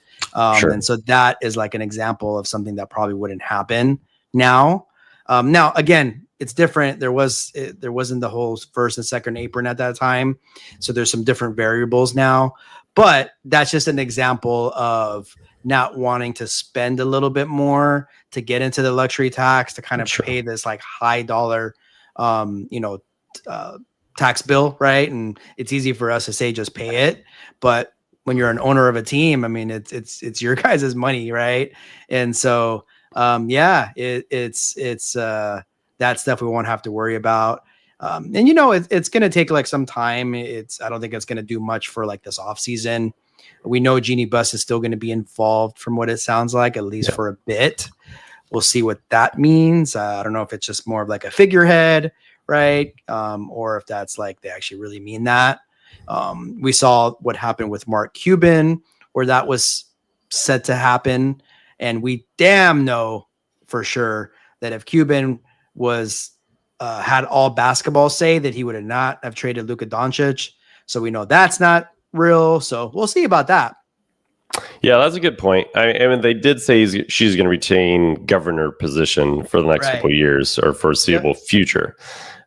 Sure. And so that is like an example of something that probably wouldn't happen now. Now, again, it's different. There wasn't the whole first and second apron at that time. So there's some different variables now, but that's just an example of not wanting to spend a little bit more to get into the luxury tax, to kind of pay this like high dollar, tax bill. Right. And it's easy for us to say, just pay it. But when you're an owner of a team, I mean, it's your guys' money. Right. And so, it's that stuff we won't have to worry about. And it's going to take like some time. I don't think it's going to do much for like this off season. We know Jeannie Buss is still going to be involved from what it sounds like, at least for a bit. We'll see what that means. I don't know if it's just more of like a figurehead, right? Or if that's like, they actually really mean that. We saw what happened with Mark Cuban, where that was set to happen. And we damn know for sure that if Cuban was had all basketball say, that he would not have traded Luka Doncic. So we know that's not real. So we'll see about that. Yeah, that's a good point. I mean, they did say she's going to retain governor position for the next couple of years or foreseeable future.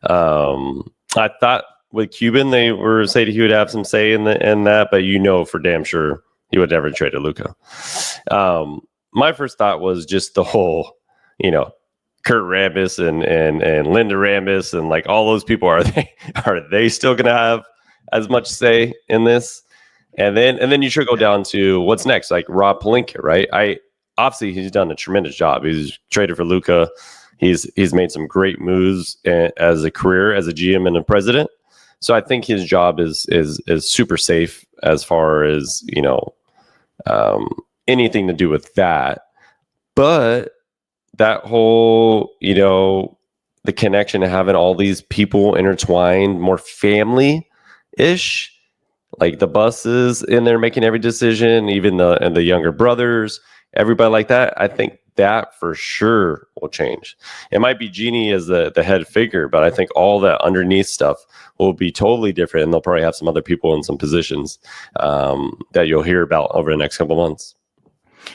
I thought with Cuban, they were saying he would have some say in that, but for damn sure he would never trade a Luka. My first thought was just the whole, Kurt Rambis and Linda Rambis and like all those people, are they still going to have as much say in this? And then you should go down to what's next, like Rob Pelinka, right? Obviously he's done a tremendous job. He's traded for Luka. He's made some great moves as a career, as a GM and a president. So I think his job is super safe as far as anything to do with that. But that whole the connection of having all these people intertwined, more family-ish. Like the buses in there making every decision, even the younger brothers, everybody like that. I think that for sure will change. It might be Jeannie as the head figure, but I think all that underneath stuff will be totally different. And they'll probably have some other people in some positions that you'll hear about over the next couple months.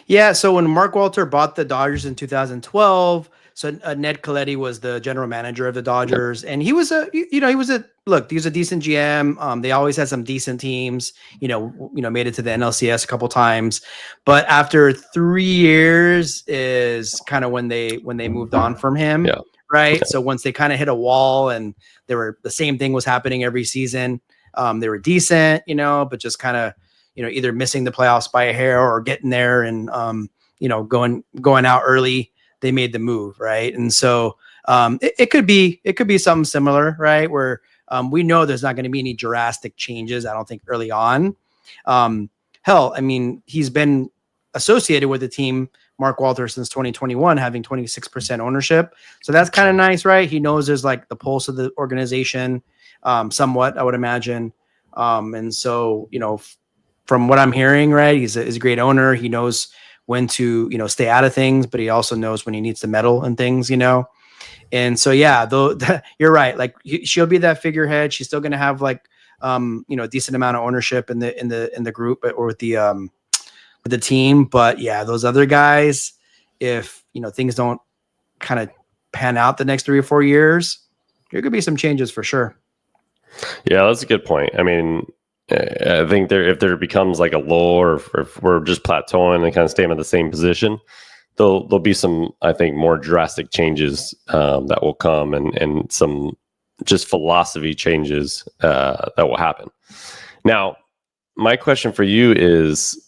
Yeah. So when Mark Walter bought the Dodgers in 2012, so Ned Colletti was the general manager of the Dodgers, and he was a decent GM. They always had some decent teams, made it to the NLCS a couple times, but after 3 years is kind of when they moved on from him. Yeah. Right. So once they kind of hit a wall and the same thing was happening every season, they were decent, but just kind of, either missing the playoffs by a hair or getting there and, going out early. They made the move, right? And so it could be something similar, right? Where we know there's not going to be any drastic changes, I don't think, early on. Hell, I mean, he's been associated with the team, Mark Walter, since 2021, having 26% ownership. So that's kind of nice, right? He knows there's like the pulse of the organization, somewhat, I would imagine. And so, from what I'm hearing, right, he's a great owner. He knows when to, stay out of things, but he also knows when he needs to meddle in things, And so, yeah, though you're right. Like she'll be that figurehead. She's still going to have like, a decent amount of ownership in the group or with the team. But yeah, those other guys, if, things don't kind of pan out the next 3 or 4 years, there could be some changes for sure. Yeah, that's a good point. I mean, I think if there becomes like a lull or if we're just plateauing and kind of staying at the same position, there'll be some, I think, more drastic changes that will come and some just philosophy changes that will happen. Now, my question for you is,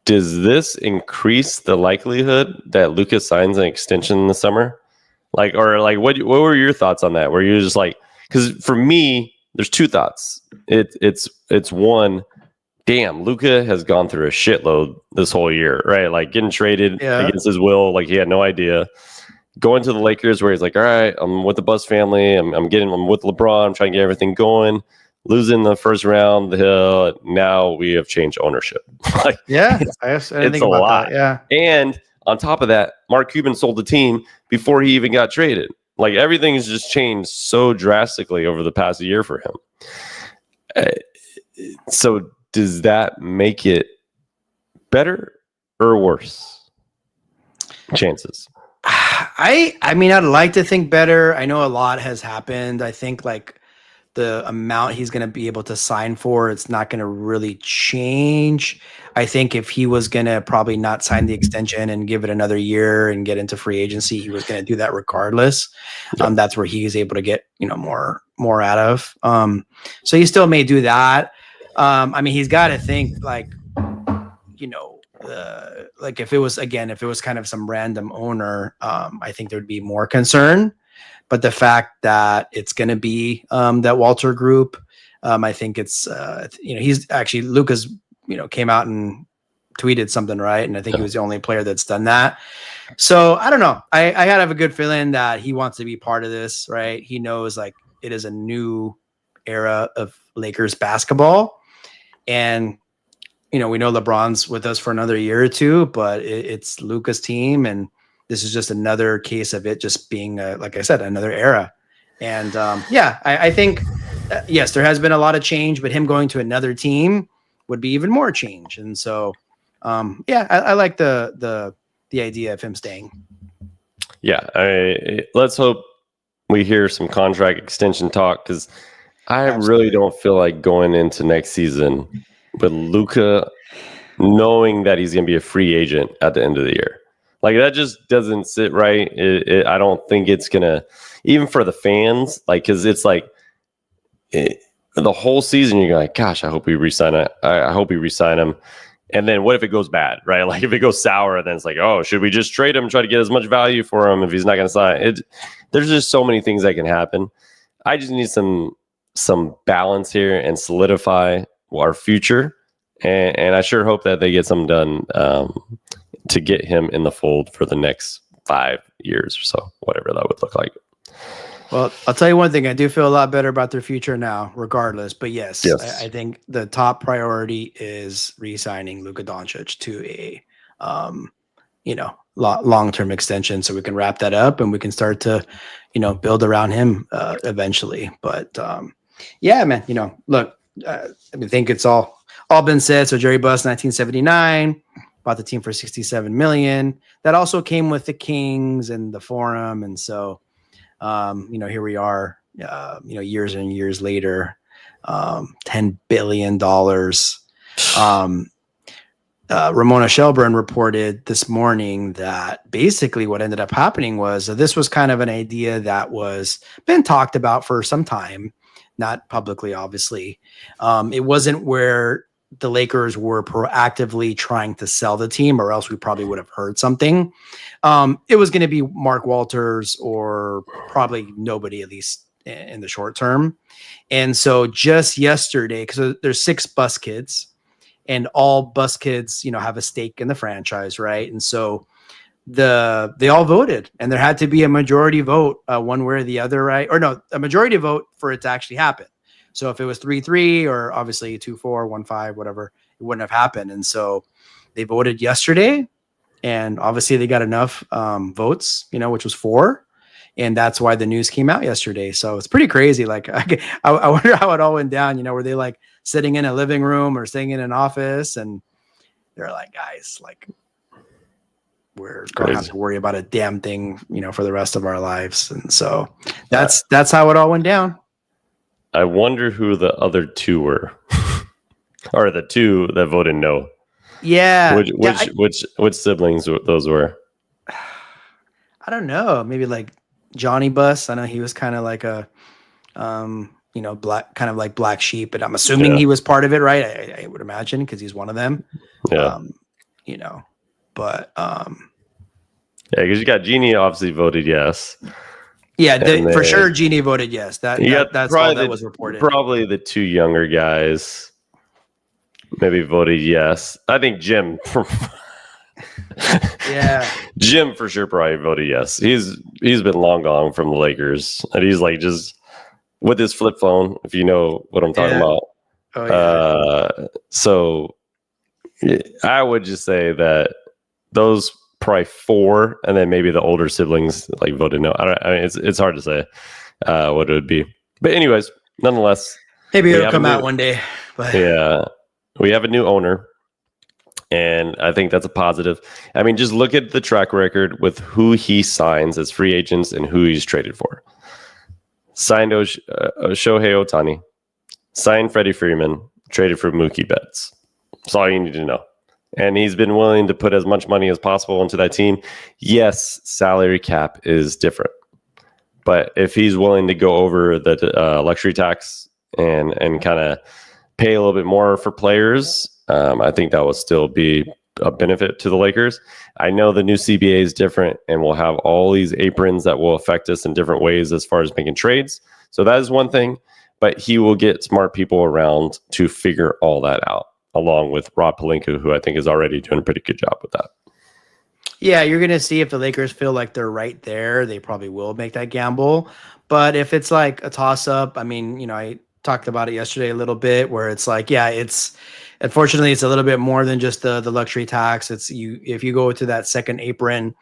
does this increase the likelihood that Lucas signs an extension in the summer? What were your thoughts on that? Were you just like, because for me, there's 2 thoughts. It's one, damn, Luka has gone through a shitload this whole year, right? Like getting traded against his will, like he had no idea. Going to the Lakers where he's like, all right, I'm with the Bus family. I'm with LeBron. I'm trying to get everything going. Losing the first round, now we have changed ownership. I didn't think about lot. That. Yeah. And on top of that, Mark Cuban sold the team before he even got traded. Like everything has just changed so drastically over the past year for him. So does that make it better or worse? Chances. I mean, I'd like to think better. I know a lot has happened. I think like the amount he's going to be able to sign for, it's not going to really change. I think if he was going to probably not sign the extension and give it another year and get into free agency, he was going to do that regardless. That's where he is able to get, more out of. So he still may do that. I mean, he's got to think like, like if it was kind of some random owner, I think there'd be more concern. But the fact that it's going to be that Walter Group, I think it's he's actually Lucas came out and tweeted something, right? And I think he was the only player that's done that. So I don't know. I gotta have a good feeling that he wants to be part of this, right? He knows like it is a new era of Lakers basketball, and we know LeBron's with us for another year or two, but it's Luka's team, and this is just another case of it just being, like I said, another era. And I think yes, there has been a lot of change, but him going to another team would be even more change. And so, I like the idea of him staying. Yeah, let's hope we hear some contract extension talk, because I really don't feel like going into next season with Luka knowing that he's going to be a free agent at the end of the year. Like, that just doesn't sit right. I don't think it's going to, even for the fans, like, because it's like the whole season you're like, gosh, I hope we re-sign it. I hope we re-sign him. And then what if it goes bad, right? Like, if it goes sour, then it's like, oh, should we just trade him, try to get as much value for him if he's not going to sign it? There's just so many things that can happen. I just need some balance here and solidify our future. And I sure hope that they get something done to get him in the fold for the next 5 years or so, whatever that would look like. Well, I'll tell you one thing. I do feel a lot better about their future now, regardless. But yes. I think the top priority is re-signing Luka Doncic to a, long-term extension, so we can wrap that up and we can start to, build around him eventually. But man, look, I think it's all been said. So Jerry Buss, 1979, bought the team for $67 million. That also came with the Kings and the Forum, and so. Here we are, years and years later, $10 billion. Ramona Shelburne reported this morning that basically what ended up happening was this was kind of an idea that was been talked about for some time, not publicly, obviously. It wasn't where the Lakers were proactively trying to sell the team, or else we probably would have heard something. It was going to be Mark Walters or probably nobody, at least in the short term. And so just yesterday, because there's 6 Bus kids, and all Bus kids, have a stake in the franchise, right? And so they all voted, and there had to be a majority vote, one way or the other, right? Or no, a majority vote for it to actually happen. So if it was 3-3 or obviously 2-4, 1-5, whatever, it wouldn't have happened. And so they voted yesterday, and obviously they got enough votes, which was 4. And that's why the news came out yesterday. So it's pretty crazy. Like, I wonder how it all went down. Were they like sitting in a living room or sitting in an office, and they're like, guys, like, we're going to have to worry about a damn thing, for the rest of our lives. And so that's how it all went down. I wonder who the other 2 were, or the 2 that voted no. Yeah. Which siblings those were? I don't know. Maybe like Johnny Buss. I know he was kind of like a, black sheep, but I'm assuming he was part of it, right? I would imagine, because he's one of them. Yeah. But because you got Jeannie obviously voted yes. Yeah, for sure. Jeannie voted yes. That's all that was reported. Probably the 2 younger guys maybe voted yes. I think Jim. Yeah, Jim for sure probably voted yes. He's been long gone from the Lakers, and he's like just with his flip phone, if you know what I'm talking about. Oh, yeah. So I would just say that those probably 4, and then maybe the older siblings like voted no. I mean, it's hard to say what it would be, but anyways, nonetheless, maybe it'll come out one day. But yeah, we have a new owner, and I think that's a positive. I mean, just look at the track record with who he signs as free agents and who he's traded for. Signed Shohei Ohtani, signed Freddie Freeman, traded for Mookie Betts. That's all you need to know. And he's been willing to put as much money as possible into that team. Yes, salary cap is different. But if he's willing to go over the luxury tax and kind of pay a little bit more for players, I think that will still be a benefit to the Lakers. I know the new CBA is different, and we'll have all these aprons that will affect us in different ways as far as making trades. So that is one thing. But he will get smart people around to figure all that out, along with Rob Pelinka, who I think is already doing a pretty good job with that. Yeah, you're going to see if the Lakers feel like they're right there, they probably will make that gamble. But if it's like a toss-up, I mean, I talked about it yesterday a little bit, where it's like, yeah, it's Unfortunately, it's a little bit more than just the luxury tax. It's if you go to that second apron,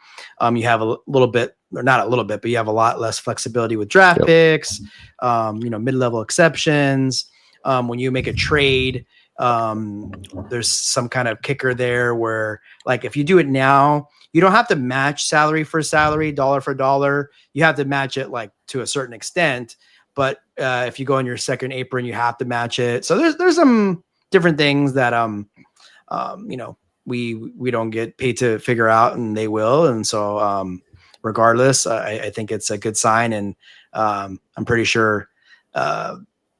you have a little bit, or not a little bit, but you have a lot less flexibility with draft picks, mid-level exceptions. When you make a trade, there's some kind of kicker there where, like, if you do it now, you don't have to match salary for salary, dollar for dollar. You have to match it like to a certain extent. But if you go in your second apron, you have to match it. So there's some different things that we don't get paid to figure out, and they will. And so regardless, I think it's a good sign, and I'm pretty sure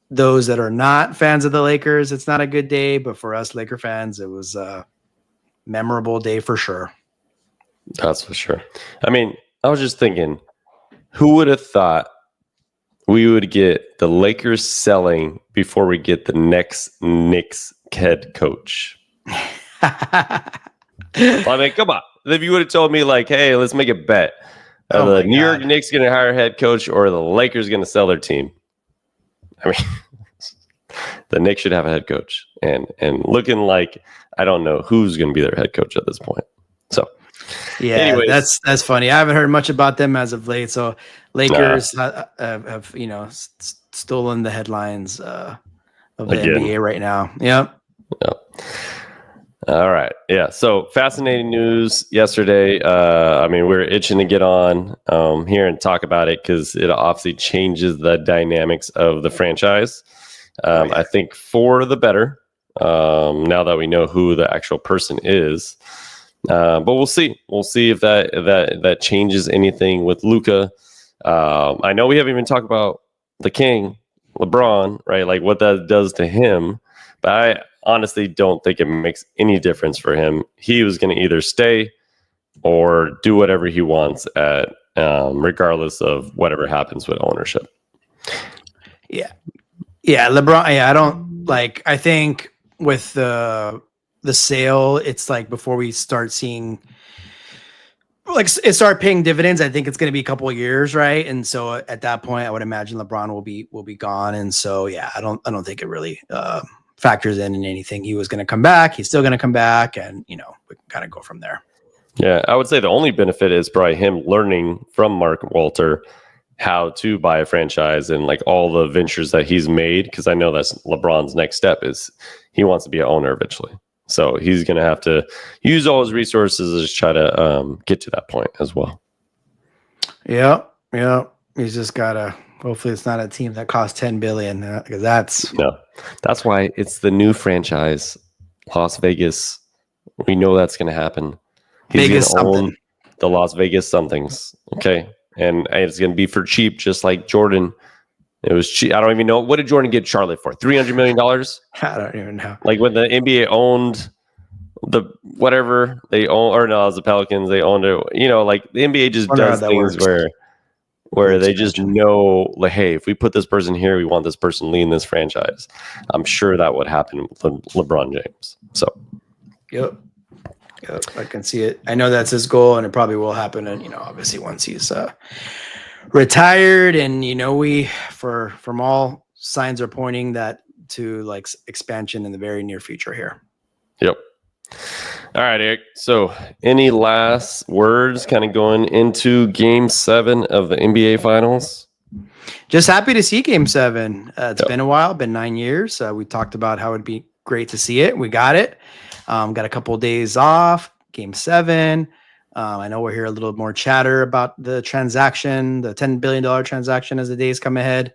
those that are not fans of the Lakers, it's not a good day, but for us Laker fans, it was a memorable day for sure. That's for sure. I mean, I was just thinking, who would have thought we would get the Lakers selling before we get the next Knicks head coach? I mean, come on. If you would have told me, like, hey, let's make a bet. The New York Knicks going to hire a head coach or the Lakers going to sell their team. I mean, the Knicks should have a head coach. And looking like I don't know who's going to be their head coach at this point. So, yeah, anyways, that's funny. I haven't heard much about them as of late. So Lakers have stolen the headlines of the NBA right now. Yep. All right. Yeah. So fascinating news yesterday. I mean, we're itching to get on here and talk about it because it obviously changes the dynamics of the franchise. I think for the better, now that we know who the actual person is. But we'll see. We'll see if that changes anything with Luka. I know we haven't even talked about the King, LeBron, right? Like what that does to him. But I honestly don't think it makes any difference for him. He was going to either stay or do whatever he wants at regardless of whatever happens with ownership. Yeah. LeBron. Yeah, I don't like. I think with the sale, it's like before we start seeing like it start paying dividends, I think it's going to be a couple of years, right? And so at that point, I would imagine LeBron will be gone. And so yeah, I don't think it really factors in anything. He was going to come back. He's still going to come back, and we can kind of go from there. Yeah, I would say the only benefit is probably him learning from Mark Walter how to buy a franchise and like all the ventures that he's made. Because I know that's LeBron's next step is he wants to be an owner eventually. So he's going to have to use all his resources to try to get to that point as well. Yeah. He's just got to. Hopefully, it's not a team that costs $10 billion because that's why it's the new franchise, Las Vegas. We know that's going to happen. He's going to own the Las Vegas somethings. Okay, and it's going to be for cheap, just like Jordan. It was cheap. I don't even know. What did Jordan get Charlotte for? $300 million? I don't even know. Like when the NBA owned the whatever they own, or no, it was the Pelicans. They owned it. Like the NBA just does things where they just know, like, hey, if we put this person here, we want this person leading this franchise. I'm sure that would happen with LeBron James. So, yep, I can see it. I know that's his goal, and it probably will happen. And obviously, once he's retired, and from all signs are pointing that to like expansion in the very near future here. Yep. All right, Eric. So any last words kind of going into Game 7 of the NBA Finals? Just happy to see Game 7. It's been a while, been 9 years. We talked about how it'd be great to see it. We got it. Got a couple of days off. Game 7. I know we'll hear a little more chatter about the transaction, the $10 billion transaction as the days come ahead.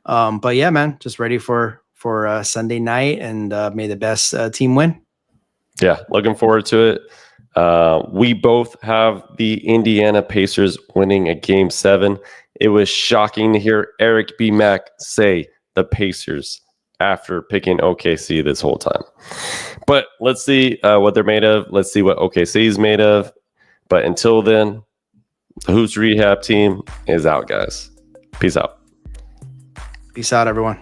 But yeah, man, just ready for Sunday night, and may the best team win. Yeah, looking forward to it. We both have the Indiana Pacers winning a Game 7. It was shocking to hear Eric B. Mack say the Pacers after picking OKC this whole time. But let's see what they're made of. Let's see what OKC is made of. But until then, the Hoops Rehab team is out, guys. Peace out. Peace out, everyone.